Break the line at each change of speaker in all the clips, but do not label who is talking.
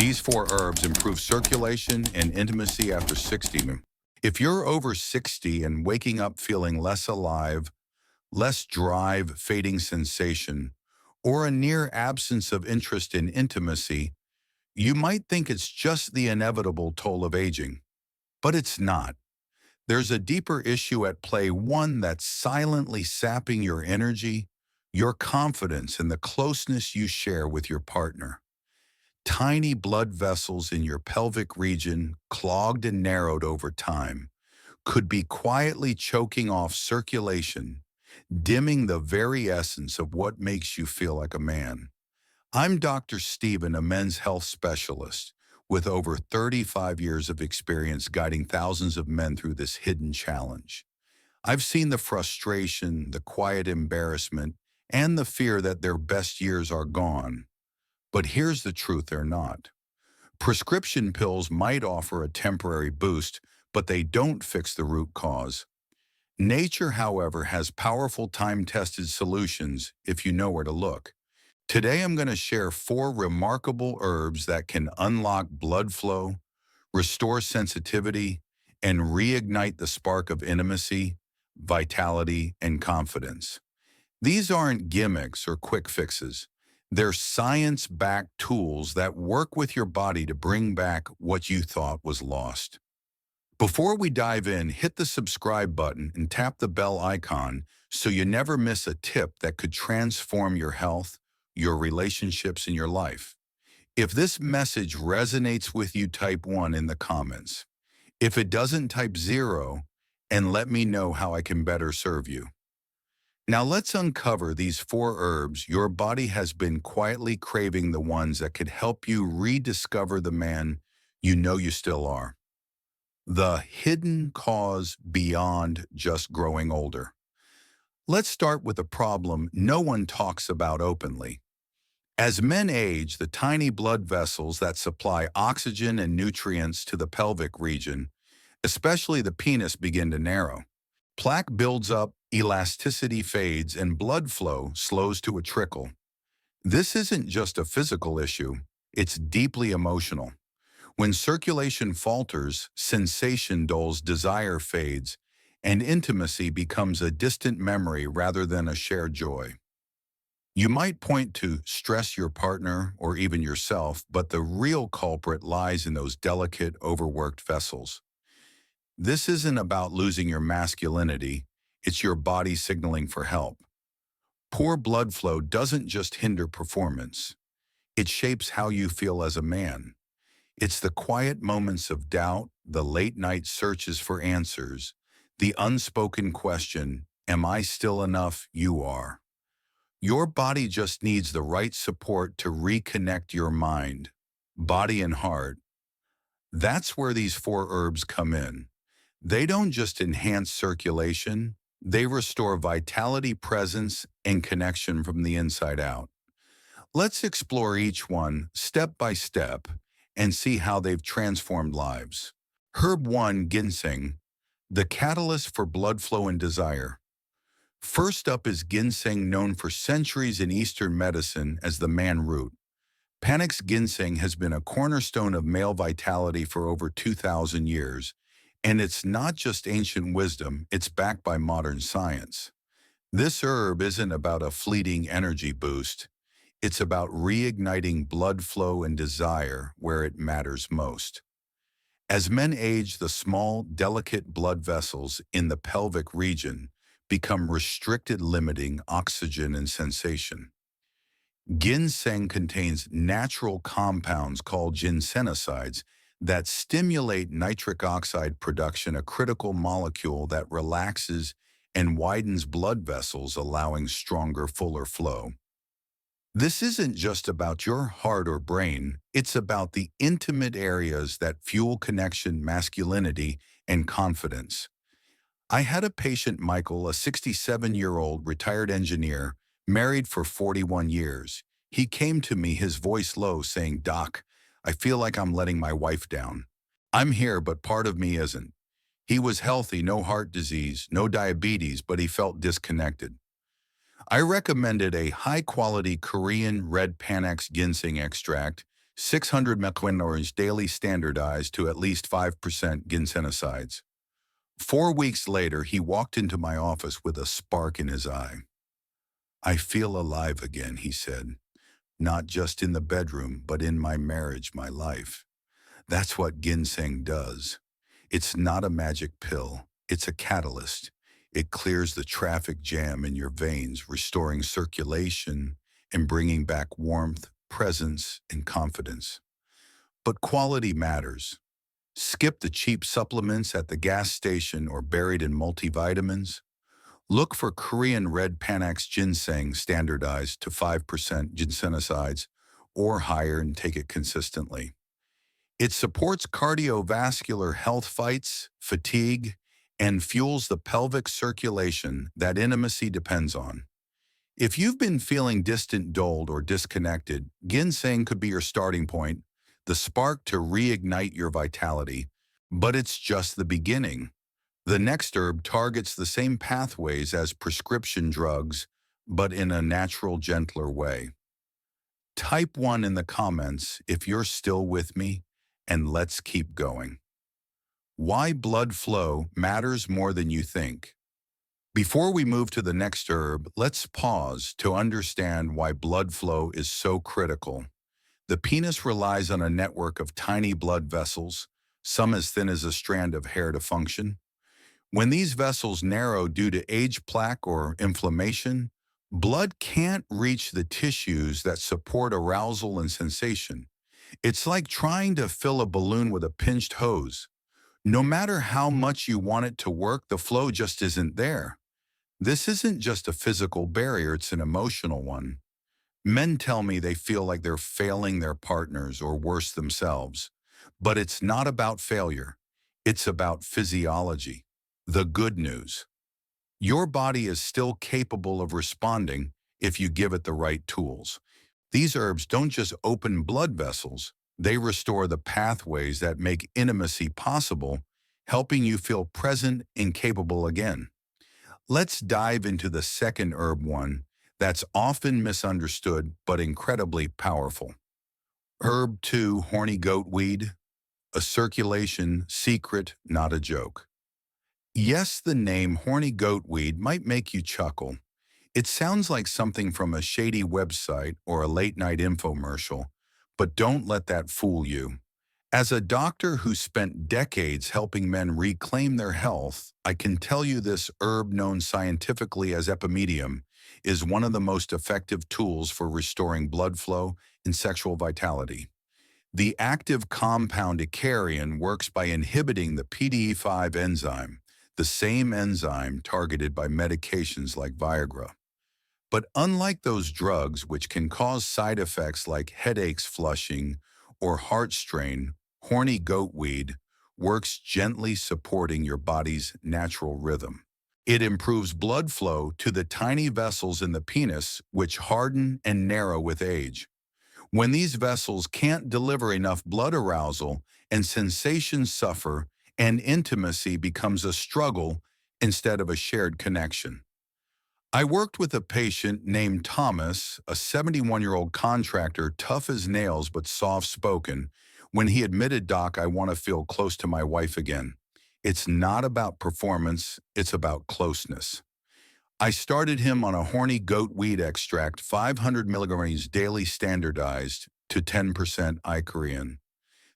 These four herbs improve circulation and intimacy after 60. If you're over 60 and waking up feeling less alive, less drive, fading sensation, or a near absence of interest in intimacy, you might think it's just the inevitable toll of aging. But it's not. There's a deeper issue at play, one that's silently sapping your energy, your confidence, and the closeness you share with your partner. Tiny blood vessels in your pelvic region, clogged and narrowed over time, could be quietly choking off circulation, dimming the very essence of what makes you feel like a man. I'm Dr. Stephen, a men's health specialist, with over 35 years of experience guiding thousands of men through this hidden challenge. I've seen the frustration, the quiet embarrassment, and the fear that their best years are gone. But here's the truth, they're not. Prescription pills might offer a temporary boost, but they don't fix the root cause. Nature, however, has powerful time-tested solutions if you know where to look. Today, I'm going to share four remarkable herbs that can unlock blood flow, restore sensitivity, and reignite the spark of intimacy, vitality, and confidence. These aren't gimmicks or quick fixes. They're science-backed tools that work with your body to bring back what you thought was lost. Before we dive in, hit the subscribe button and tap the bell icon so you never miss a tip that could transform your health, your relationships, and your life. If this message resonates with you, type 1 in the comments. If it doesn't, type 0 and let me know how I can better serve you. Now let's uncover these four herbs. Your body has been quietly craving, the ones that could help you rediscover the man you know you still are. The hidden cause beyond just growing older. Let's start with a problem no one talks about openly. As men age, the tiny blood vessels that supply oxygen and nutrients to the pelvic region, especially the penis, begin to narrow. Plaque builds up, elasticity fades, and blood flow slows to a trickle. This isn't just a physical issue, it's deeply emotional. When circulation falters, sensation dulls, desire fades, and intimacy becomes a distant memory rather than a shared joy. You might point to stress, your partner, or even yourself, but the real culprit lies in those delicate, overworked vessels. This isn't about losing your masculinity, it's your body signaling for help. Poor blood flow doesn't just hinder performance, it shapes how you feel as a man. It's the quiet moments of doubt, the late-night searches for answers, the unspoken question, "Am I still enough?" You are. Your body just needs the right support to reconnect your mind, body, and heart. That's where these four herbs come in. They don't just enhance circulation, they restore vitality, presence, and connection from the inside out. Let's explore each one step by step and see how they've transformed lives. Herb 1, ginseng, the catalyst for blood flow and desire. First up is ginseng, known for centuries in Eastern medicine as the man root. Panax ginseng has been a cornerstone of male vitality for over 2,000 years, and it's not just ancient wisdom, it's backed by modern science. This herb isn't about a fleeting energy boost. It's about reigniting blood flow and desire where it matters most. As men age, the small, delicate blood vessels in the pelvic region become restricted, limiting oxygen and sensation. Ginseng contains natural compounds called ginsenosides that stimulate nitric oxide production, a critical molecule that relaxes and widens blood vessels, allowing stronger, fuller flow. This isn't just about your heart or brain, it's about the intimate areas that fuel connection, masculinity, and confidence. I had a patient, Michael, a 67-year-old retired engineer, married for 41 years. He came to me, his voice low, saying, "Doc, I feel like I'm letting my wife down. I'm here, but part of me isn't." He was healthy, no heart disease, no diabetes, but he felt disconnected. I recommended a high-quality Korean red Panax ginseng extract, 600 mcg daily standardized to at least 5% ginsenosides. 4 weeks later, he walked into my office with a spark in his eye. "I feel alive again," he said. "Not just in the bedroom, but in my marriage, my life." That's what ginseng does. It's not a magic pill. It's a catalyst. It clears the traffic jam in your veins, restoring circulation and bringing back warmth, presence, and confidence. But quality matters. Skip the cheap supplements at the gas station or buried in multivitamins. Look for Korean red Panax ginseng standardized to 5% ginsenosides or higher and take it consistently. It supports cardiovascular health fights, fatigue, and fuels the pelvic circulation that intimacy depends on. If you've been feeling distant, dulled, or disconnected, ginseng could be your starting point, the spark to reignite your vitality. But it's just the beginning. The next herb targets the same pathways as prescription drugs, but in a natural, gentler way. Type 1 in the comments if you're still with me, and let's keep going. Why blood flow matters more than you think. Before we move to the next herb, let's pause to understand why blood flow is so critical. The penis relies on a network of tiny blood vessels, some as thin as a strand of hair, to function. When these vessels narrow due to age, plaque, or inflammation, blood can't reach the tissues that support arousal and sensation. It's like trying to fill a balloon with a pinched hose. No matter how much you want it to work, the flow just isn't there. This isn't just a physical barrier, it's an emotional one. Men tell me they feel like they're failing their partners or worse themselves. But it's not about failure. It's about physiology. The good news: your body is still capable of responding if you give it the right tools. These herbs don't just open blood vessels, they restore the pathways that make intimacy possible, helping you feel present and capable again. Let's dive into the second herb, one that's often misunderstood but incredibly powerful. Herb 2, horny goatweed, a circulation secret, not a joke. Yes, the name horny goatweed might make you chuckle. It sounds like something from a shady website or a late-night infomercial, but don't let that fool you. As a doctor who spent decades helping men reclaim their health, I can tell you this herb, known scientifically as epimedium, is one of the most effective tools for restoring blood flow and sexual vitality. The active compound icariin works by inhibiting the PDE5 enzyme, the same enzyme targeted by medications like Viagra. But unlike those drugs, which can cause side effects like headaches, flushing, or heart strain, horny goatweed works gently, supporting your body's natural rhythm. It improves blood flow to the tiny vessels in the penis, which harden and narrow with age. When these vessels can't deliver enough blood, arousal and sensations suffer, and intimacy becomes a struggle instead of a shared connection. I worked with a patient named Thomas, a 71-year-old contractor, tough as nails but soft-spoken, when he admitted, "Doc, I want to feel close to my wife again. It's not about performance, it's about closeness." I started him on a horny goatweed extract, 500 milligrams daily standardized to 10% icariin.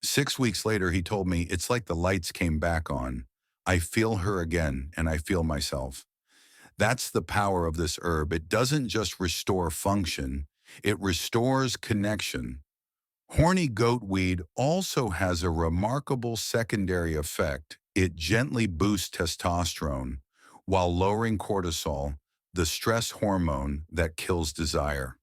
6 weeks later, he told me, "It's like the lights came back on. I feel her again, and I feel myself." That's the power of this herb. It doesn't just restore function, it restores connection. Horny goatweed also has a remarkable secondary effect. It gently boosts testosterone while lowering cortisol, the stress hormone that kills desire.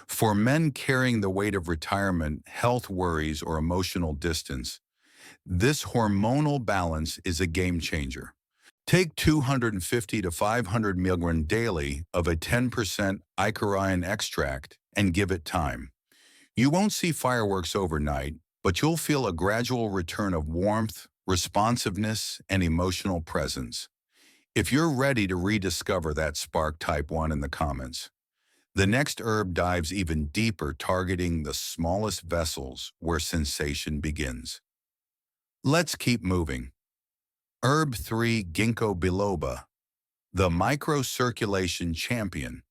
For men carrying the weight of retirement, health worries, or emotional distance, this hormonal balance is a game changer. Take 250 to 500 milligrams daily of a 10% icariin extract and give it time. You won't see fireworks overnight, but you'll feel a gradual return of warmth, responsiveness, and emotional presence. If you're ready to rediscover that spark, type 1 in the comments. The next herb dives even deeper, targeting the smallest vessels where sensation begins. Let's keep moving. Herb 3, Ginkgo biloba, the microcirculation champion.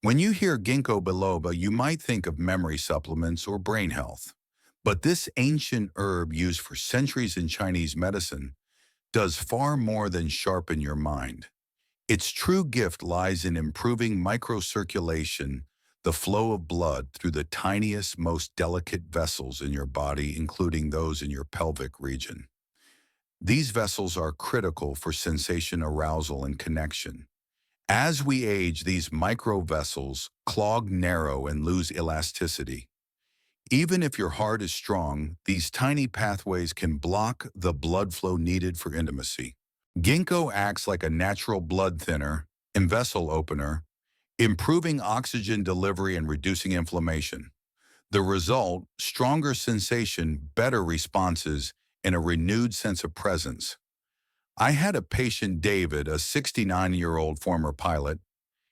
When you hear ginkgo biloba, you might think of memory supplements or brain health. But this ancient herb used for centuries in Chinese medicine does far more than sharpen your mind. Its true gift lies in improving microcirculation, the flow of blood through the tiniest, most delicate vessels in your body, including those in your pelvic region. These vessels are critical for sensation arousal and connection. As we age, these microvessels clog, narrow, and lose elasticity. Even if your heart is strong, these tiny pathways can block the blood flow needed for intimacy. Ginkgo acts like a natural blood thinner and vessel opener, improving oxygen delivery and reducing inflammation. The result, stronger sensation, better responses, and a renewed sense of presence. I had a patient, David, a 69-year-old former pilot.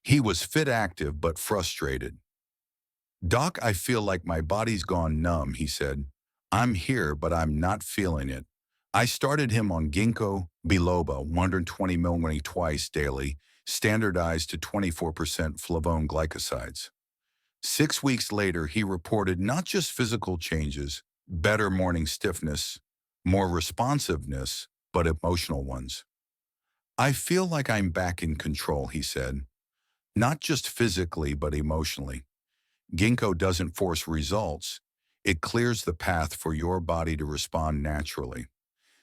He was fit, active, but frustrated. "Doc, I feel like my body's gone numb," he said. "I'm here, but I'm not feeling it." I started him on ginkgo biloba, 120 milligrams twice daily, standardized to 24% flavone glycosides. 6 weeks later, he reported not just physical changes, better morning stiffness, more responsiveness, but emotional ones. "I feel like I'm back in control," he said, "not just physically, but emotionally." Ginkgo doesn't force results. It clears the path for your body to respond naturally.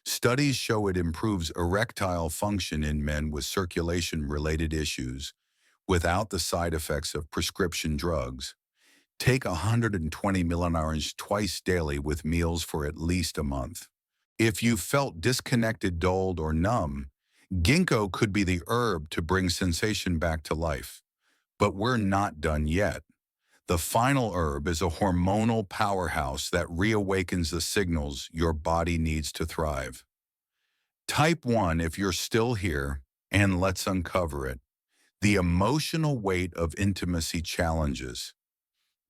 Studies show it improves erectile function in men with circulation-related issues without the side effects of prescription drugs. Take 120 millionaires twice daily with meals for at least a month. If you felt disconnected, dulled, or numb, ginkgo could be the herb to bring sensation back to life. But we're not done yet. The final herb is a hormonal powerhouse that reawakens the signals your body needs to thrive. Type 1, if you're still here, and let's uncover it. The emotional weight of intimacy challenges.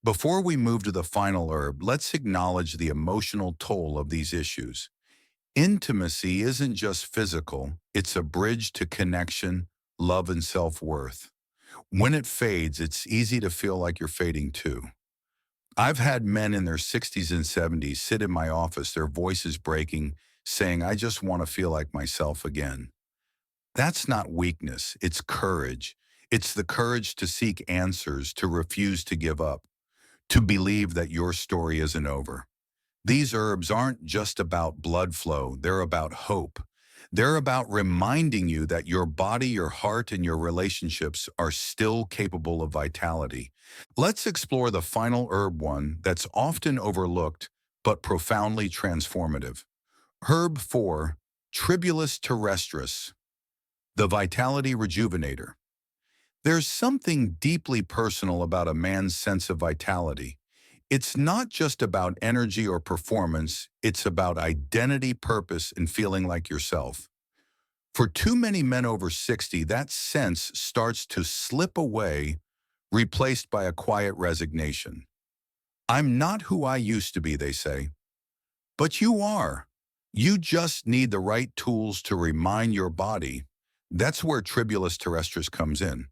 Before we move to the final herb, let's acknowledge the emotional toll of these issues. Intimacy isn't just physical, it's a bridge to connection, love, and self-worth. When it fades, it's easy to feel like you're fading too. I've had men in their 60s and 70s sit in my office, their voices breaking, saying, "I just want to feel like myself again." That's not weakness, it's courage. It's the courage to seek answers, to refuse to give up, to believe that your story isn't over. These herbs aren't just about blood flow, they're about hope. They're about reminding you that your body, your heart, and your relationships are still capable of vitality. Let's explore the final herb, one that's often overlooked but profoundly transformative. Herb 4, Tribulus terrestris, the Vitality Rejuvenator. There's something deeply personal about a man's sense of vitality. It's not just about energy or performance, it's about identity, purpose, and feeling like yourself. For too many men over 60, that sense starts to slip away, replaced by a quiet resignation. "I'm not who I used to be," they say. But you are. You just need the right tools to remind your body. That's where Tribulus terrestris comes in.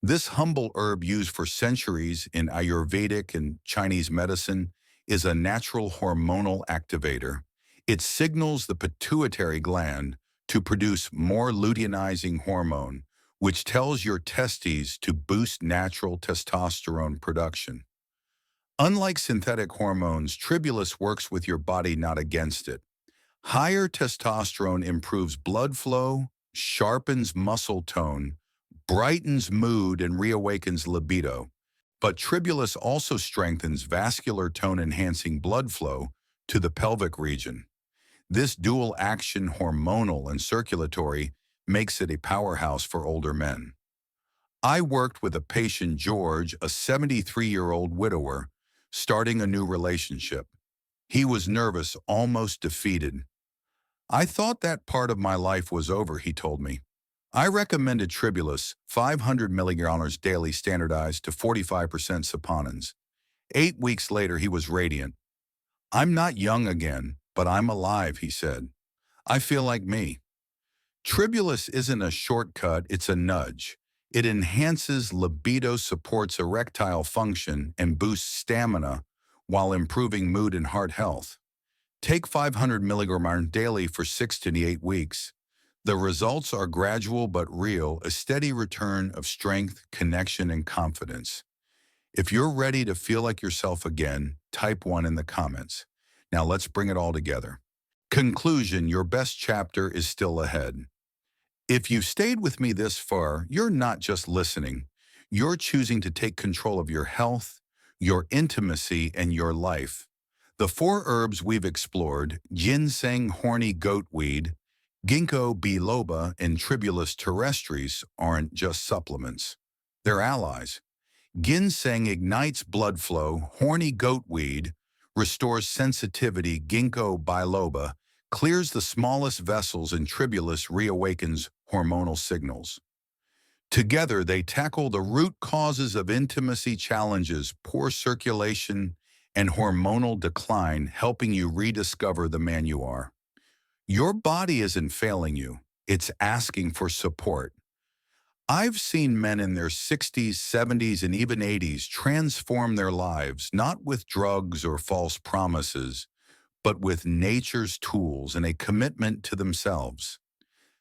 This humble herb used for centuries in Ayurvedic and Chinese medicine is a natural hormonal activator. It signals the pituitary gland to produce more luteinizing hormone, which tells your testes to boost natural testosterone production. Unlike synthetic hormones, Tribulus works with your body, not against it. Higher testosterone improves blood flow, sharpens muscle tone, brightens mood, and reawakens libido. But Tribulus also strengthens vascular tone, enhancing blood flow to the pelvic region. This dual action, hormonal and circulatory, makes it a powerhouse for older men. I worked with a patient, George, a 73-year-old widower, starting a new relationship. He was nervous, almost defeated. "I thought that part of my life was over," he told me. I recommended Tribulus 500 milligrams daily standardized to 45% saponins. 8 weeks later, he was radiant. I'm not young again, but I'm alive, he said. I feel like me. Tribulus isn't a shortcut, it's a nudge. It enhances libido, supports erectile function, and boosts stamina while improving mood and heart health. Take 500 milligrams daily for 6 to 8 weeks. The results are gradual but real, a steady return of strength, connection, and confidence. If you're ready to feel like yourself again, type 1 in the comments. Now let's bring it all together. Conclusion: your best chapter is still ahead. If you've stayed with me this far, you're not just listening. You're choosing to take control of your health, your intimacy, and your life. The 4 herbs we've explored, ginseng horny goatweed, ginkgo biloba, and Tribulus terrestris, aren't just supplements. They're allies. Ginseng ignites blood flow, horny goatweed restores sensitivity, ginkgo biloba clears the smallest vessels, and Tribulus reawakens hormonal signals. Together, they tackle the root causes of intimacy challenges, poor circulation, and hormonal decline, helping you rediscover the man you are. Your body isn't failing you, it's asking for support. I've seen men in their 60s, 70s, and even 80s transform their lives, not with drugs or false promises, but with nature's tools and a commitment to themselves.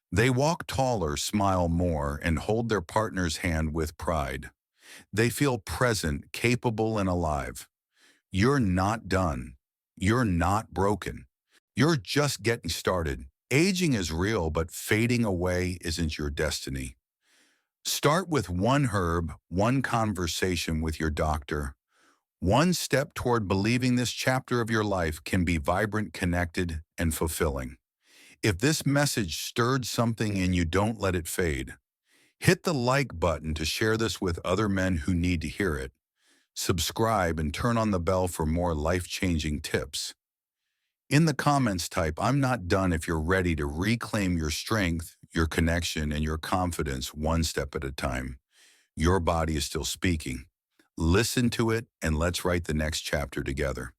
They walk taller, smile more, and hold their partner's hand with pride. They feel present, capable, and alive. You're not done. You're not broken. You're just getting started. Aging is real, but fading away isn't your destiny. Start with 1 herb, 1 conversation with your doctor. 1 step toward believing this chapter of your life can be vibrant, connected, and fulfilling. If this message stirred something in you, don't let it fade. Hit the like button to share this with other men who need to hear it. Subscribe and turn on the bell for more life-changing tips. In the comments, type "I'm not done" if you're ready to reclaim your strength, your connection, and your confidence 1 step at a time. Your body is still speaking. Listen to it, and let's write the next chapter together.